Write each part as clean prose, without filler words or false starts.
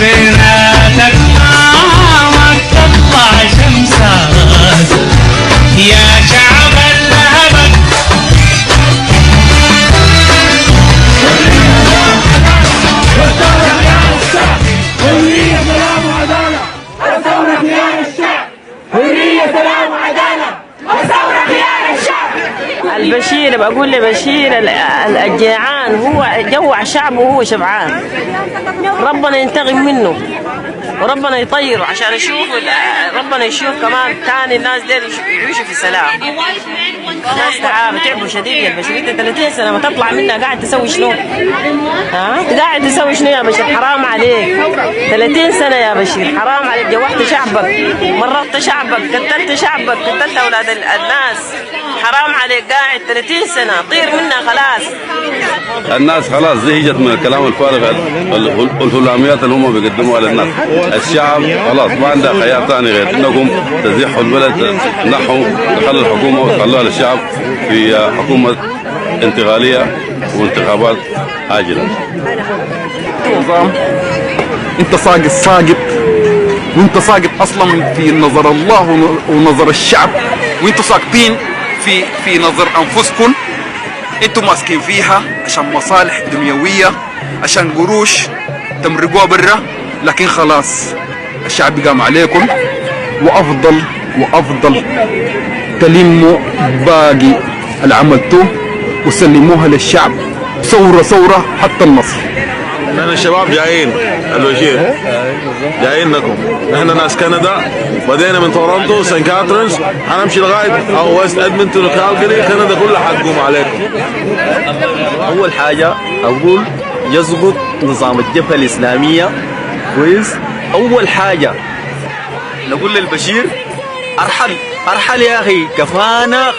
بيناتك نامك تطلع شمسك يا شعب اللهبك. حرية سلام وعدالة وثورة خيار الشعب. حرية سلام وعدالة وثورة خيار الشعب. البشير بقول لبشير الجيعان هو جوع شعبه وهو شبعان. ربنا ينتقم منه وربنا يطيره عشان يشوف ربنا يشوف كمان تاني الناس دي يعيشوا في سلام. الناس تعبوا شديد يا بشير. انت 30 سنه ما تطلع منها قاعد تسوي شنو؟ قاعد تسوي شنو يا بشير؟ حرام عليك. 30 سنه يا بشير حرام عليك. جوعت شعبك، مرضت شعبك، قتلت شعبك، قتلت اولاد الناس. حرام عليك قاعد 30 سنه طير منها خلاص. الناس خلاص زهجت من الكلام الفارغ والهلاميات اللي هم بيقدموها للناس. الشعب خلاص ما عنده خيار ثاني غير انكم تزيحوا البلد، نحوا تخلوا الحكومه وتخلوها للشعب في حكومه انتقاليه وانتخابات عاجله. نظام انت ساقط وانت ساقط اصلا في نظر الله ونظر الشعب، وانتوا ساقطين في نظر انفسكم. انتوا ماسكين فيها عشان مصالح دنيويه، عشان قروش تمرقوها برا، لكن خلاص الشعب قام عليكم. وافضل تلموا باقي اللي عملتوه وسلموها للشعب ثوره حتى النصر. نحن الشباب جايين البشير، جايين لكم. نحن ناس كندا، بدينا من تورونتو سان كاترينز، حنمشي لغايه او ويست ادمنتون وكالجاري. كندا كلها حتقوم عليكم. اول حاجه اقول يضبط نظام الجبهه الاسلاميه كويس. اول حاجه نقول للبشير ارحل يا اخي، كفانا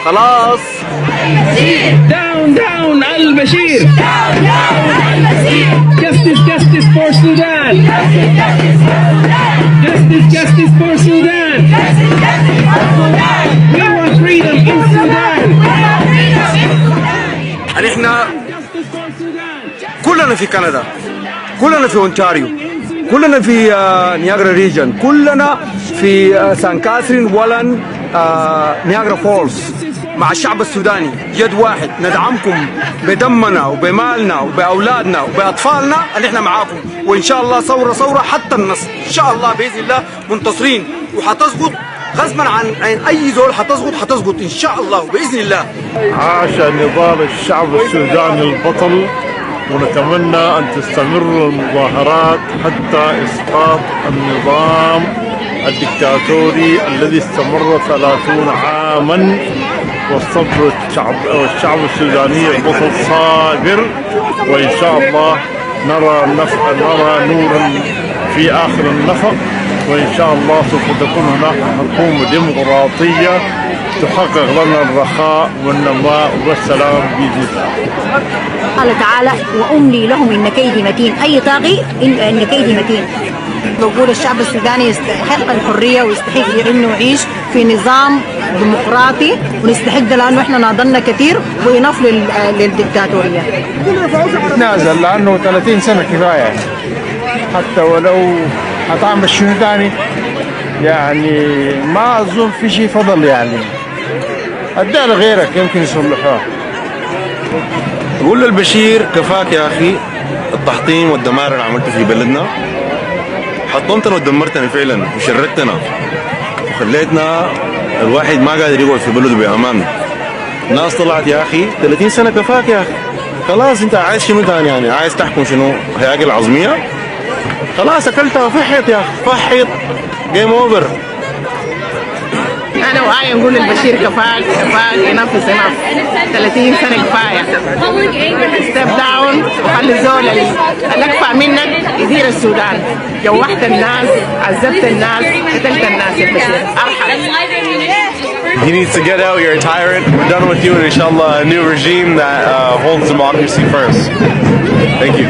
خلاص. داون البشير. Justice for Sudan. Justice for Sudan. We want freedom in Sudan. احنا كلنا في كندا، كلنا في اونتاريو، كلنا في نياجارا ريجن، كلنا في سان كاترين ولن نياجارا فولز مع الشعب السوداني يد واحد. ندعمكم بدمنا وبمالنا وبأولادنا وبأطفالنا اللي احنا معاكم، وإن شاء الله ثورة حتى النصر. إن شاء الله بإذن الله منتصرين، وحتظبط غصبا عن أي زول. حتظبط إن شاء الله بإذن الله. عاش نضال الشعب السوداني البطل، ونتمنى أن تستمر المظاهرات حتى إسقاط النظام الدكتاتوري الذي استمر 30 عاما. والصبر الشعب السوداني البطل صابر، وإن شاء الله نرى نورا في آخر النفق. وإن شاء الله سوف تكون هناك حكومة ديمقراطية تحقق لنا الرخاء والنماء والسلام بإذن الله. قال تعالى وأملي لهم إن كيدي متين. أي طاغي إن كيدي متين. بقول الشعب السوداني يستحق الحرية ويستحق إنه يعيش في نظام ديمقراطي، ونستحق ده لأنه إحنا ناضلنا كثير وينف للدكتاتورية. نازل لأنه 30 سنة كفاية، حتى ولو هتعمل شنو ثاني يعني ما أظن في شيء فضل يعني. أديها لغيرك يمكن يصلحوها. قول للبشير كفاك يا أخي التحطيم والدمار اللي عملته في بلدنا. حطمتنا ودمرتنا فعلا وشردتنا وخليتنا الواحد ما قادر يقعد في بلده بأمان. ناس طلعت يا أخي 30 سنة كفاك يا أخي. خلاص أنت عايز شنو ثاني يعني؟ عايز تحكم شنو؟ هياكل عظمية؟ خلاص أكلتها فحيط يا أخي، فحيط جيم أوفر. أنا وآية نقول للبشير كفاك ينفس 30 سنة كفاية. ستيب داون وخلي الزول اللي أكفى منك يدير السودان. جوحت الناس، عذبت الناس، قتلت الناس. البشير أرحل. He needs to get out. You're a tyrant. We're done with you, and inshallah, a new regime that holds democracy first. Thank you.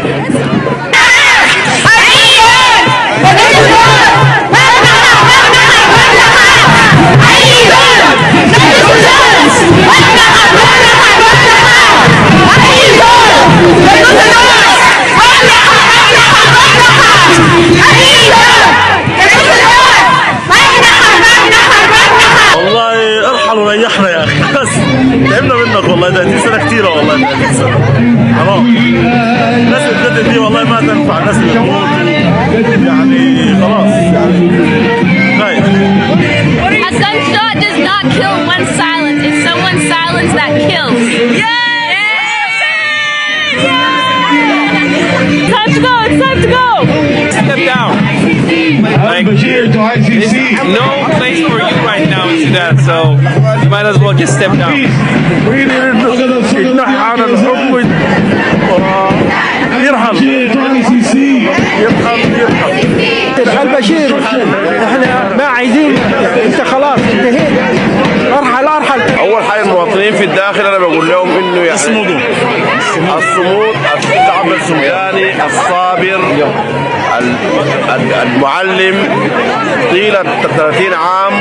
الناس يعني خلاص يعني A gunshot does not kill one silence. It's someone's silence that kills. Time to go. It's time to go. Step down. Like, there's no place for you right now in Sudan, so you might as well just step down. البشير احنا ما عايزين، انت خلاص انتهيت، ارحل. اول حاجه المواطنين في الداخل انا بقول لهم انه يعني الصمود الشعب السوداني الصابر المعلم طيله 30 عام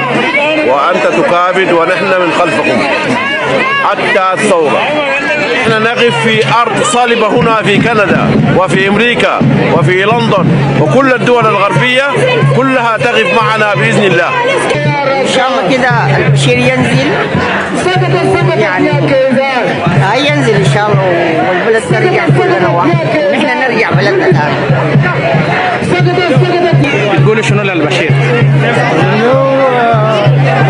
وانت تكابد ونحن من خلفكم حتى الثوره. احنا نقف في ارض صلبه هنا في كندا وفي امريكا وفي لندن وكل الدول الغربيه كلها تقف معنا باذن الله. ان شاء الله كده البشير ينزل، يعني هينزل ان شاء الله والبلد ترجع كلنا واحد ونحن نرجع بلدنا ثاني. بتقولوا شنو للبشير؟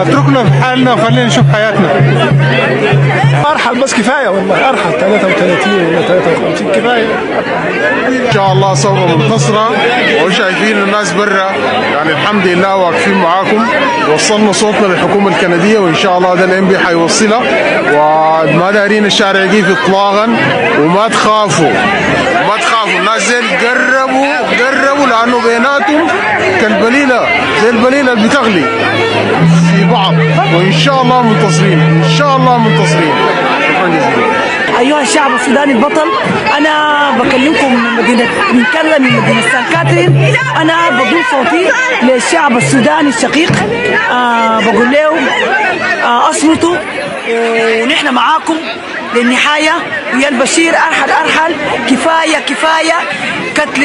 اتركنا في حالنا وخلينا نشوف حياتنا. ارحل بس كفايه والله، ارحل 33 ولا 53 كفايه. ان شاء الله ثوره منتصره وشايفين الناس برا، يعني الحمد لله واقفين معاكم، وصلنا صوتنا للحكومه الكنديه وان شاء الله ده الام بي حيوصلها، وما دارين الشارع يقف اطلاقا، وما تخافوا الناس زي قربوا لانه بيناتهم كالبليله زي البليله اللي بتغلي في بعض، وان شاء الله منتصرين. شكرا جزيلا. أيها الشعب السوداني البطل، أنا بكلمكم من كندا من مدينة سان كاترين. أنا بضم صوتي للشعب السوداني الشقيق، بقول لهم أصمتوا ونحن معاكم للنهاية. ويا البشير أرحل، كفاية قتل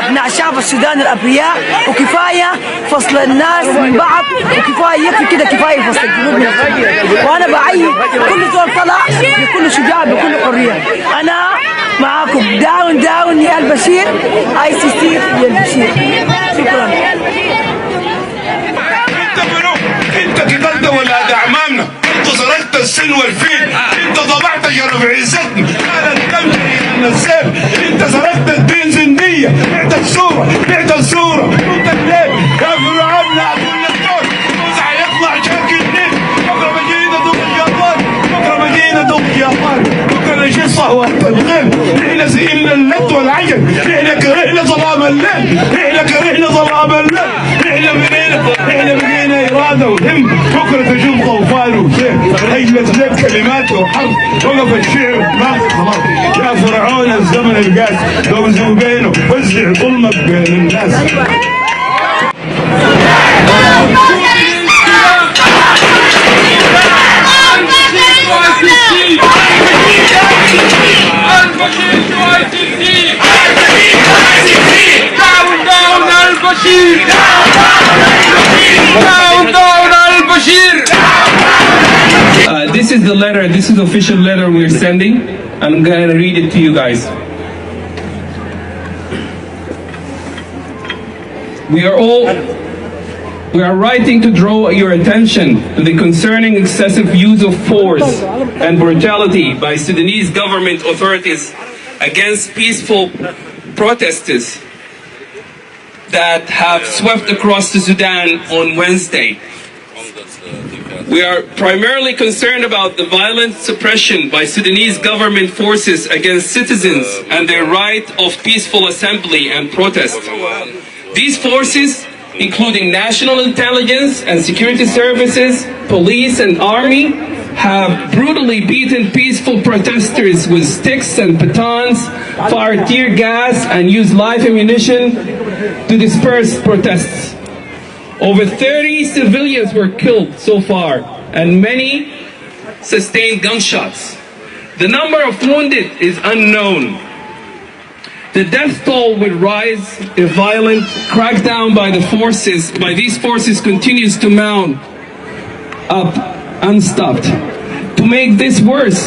أبناء الشعب السوداني الأبرياء، وكفاية فصل الناس من بعض، وكفاية يكفي كده، كفاية فصل الجنوب من الجنوب. وأنا بعيد كل زول طلع بكل شجاع بكل حرية. أنا معاكم داون يا البشير، ICC يا البشير. شكرا. انت قتلت ولاد اعمامنا، انت سرقت السن والفيل، انت ضبعت شرف عزتنا، انا الدم النسال، انت سرقت الدين زنديه، بعت الصوره قلت الليل يا فرعون لا كل الدور موسى حيطلع شاكي النيل، بكره بجينا ضد اليابان، بكره نشيل صهوه الغيب، احنا سئلنا اللد والعجل، احنا كرهنا ظلام الليل، احنا بقينا اراده وهم، بكره تشوف طوفان وسيف، هجمت لك كلمات وحرب، وقف الشعر ما خلاص يا فرعون الزمن القاس، لو بينه وزع ظلمك بين الناس. This is the letter, this is the official letter we're sending, and I'm going to read it to you guys. We are writing to draw your attention to the concerning excessive use of force and brutality by Sudanese government authorities against peaceful protesters that have swept across the Sudan on Wednesday. We are primarily concerned about the violent suppression by Sudanese government forces against citizens and their right of peaceful assembly and protest. These forces, including national intelligence and security services, police and army, have brutally beaten peaceful protesters with sticks and batons, fired tear gas and used live ammunition to disperse protests. Over 30 civilians were killed so far, and many sustained gunshots. The number of wounded is unknown. The death toll will rise if violent crackdown by these forces continues to mount up unstopped. To make this worse,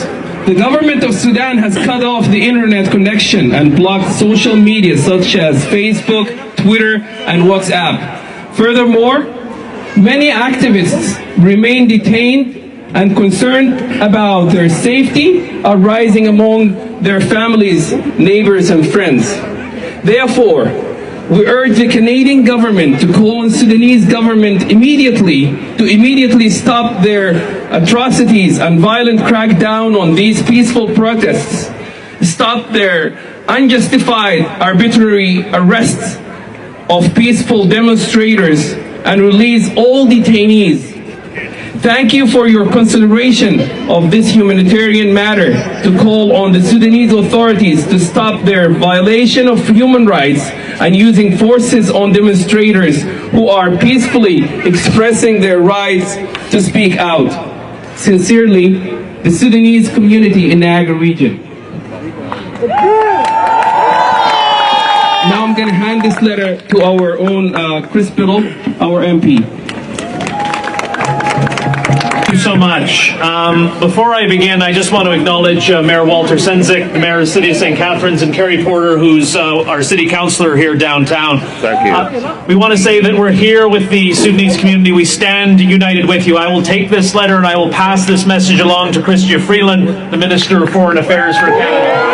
The government of Sudan has cut off the internet connection and blocked social media such as Facebook, Twitter, and WhatsApp. Furthermore, many activists remain detained, and concerned about their safety are rising among their families, neighbors, and friends. Therefore, we urge the Canadian government to call on Sudanese government to immediately stop their atrocities and violent crackdown on these peaceful protests, stop their unjustified arbitrary arrests of peaceful demonstrators, and release all detainees. Thank you for your consideration of this humanitarian matter to call on the Sudanese authorities to stop their violation of human rights and using forces on demonstrators who are peacefully expressing their rights to speak out. Sincerely, the Sudanese community in Niagara region. Now I'm going to hand this letter to our own Chris Biddle, our MP. Thank you so much. Before I begin, I just want to acknowledge Mayor Walter Senzik, the Mayor of the City of St. Catharines, and Kerry Porter, who's our City Councillor here downtown. Thank you. We want to say that we're here with the Sudanese community. We stand united with you. I will take this letter and I will pass this message along to Chrystia Freeland, the Minister of Foreign Affairs for Canada.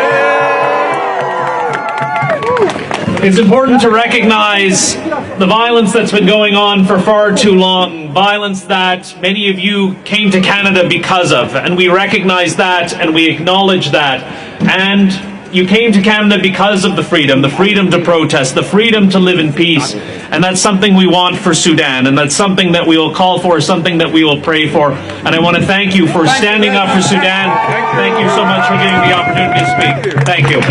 It's important to recognize the violence that's been going on for far too long, violence that many of you came to Canada because of, and we recognize that and we acknowledge that. And you came to Canada because of the freedom to protest, the freedom to live in peace, and that's something we want for Sudan, and that's something that we will call for, something that we will pray for. And I want to thank you for standing up for Sudan. Thank you so much for giving me the opportunity to speak. Thank you.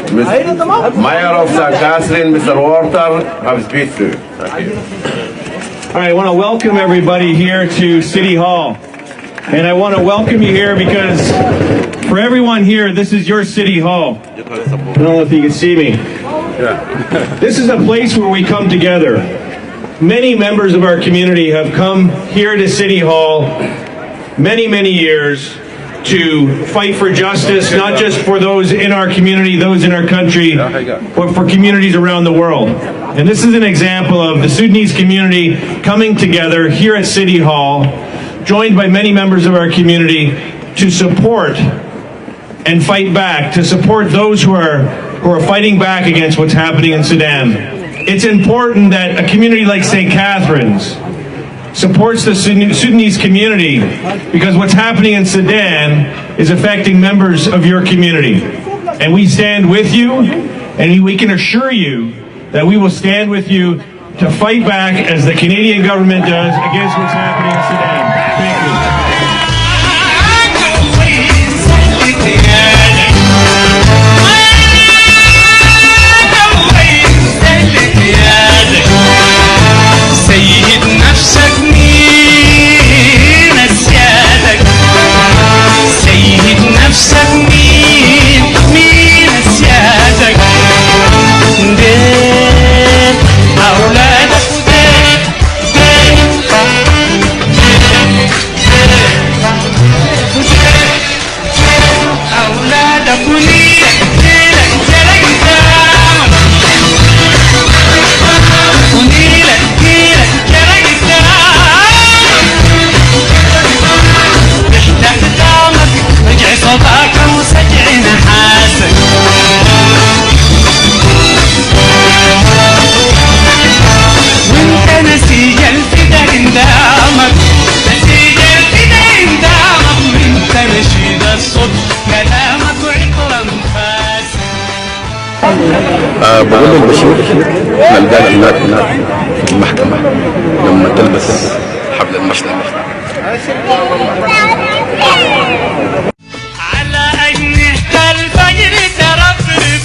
Mayor of St. Catharines, Mr. Walter, have speech to you. Thank you. All right, I want to welcome everybody here to City Hall. And I want to welcome you here because for everyone here, this is your City Hall. I don't know if you can see me. This is a place where we come together. Many members of our community have come here to City Hall many years to fight for justice, not just for those in our community, those in our country, but for communities around the world. And this is an example of the Sudanese community coming together here at City Hall, joined by many members of our community to support and fight back, to support those who are fighting back against what's happening in Sudan. It's important that a community like St. Catharines supports the Sudanese community because what's happening in Sudan is affecting members of your community. And we stand with you, and we can assure you that we will stand with you to fight back as the Canadian government does against what's happening in Sudan. Thank you. بقول للبشير نلقاك هناك في المحكمة لما تلبس حبل المشنقة. على أجنحة الفجر ترفرف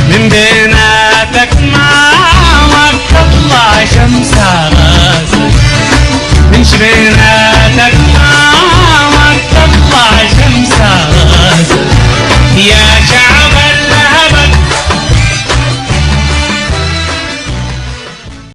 من بيناتك ما تطلع شمس راسك من شبيناتك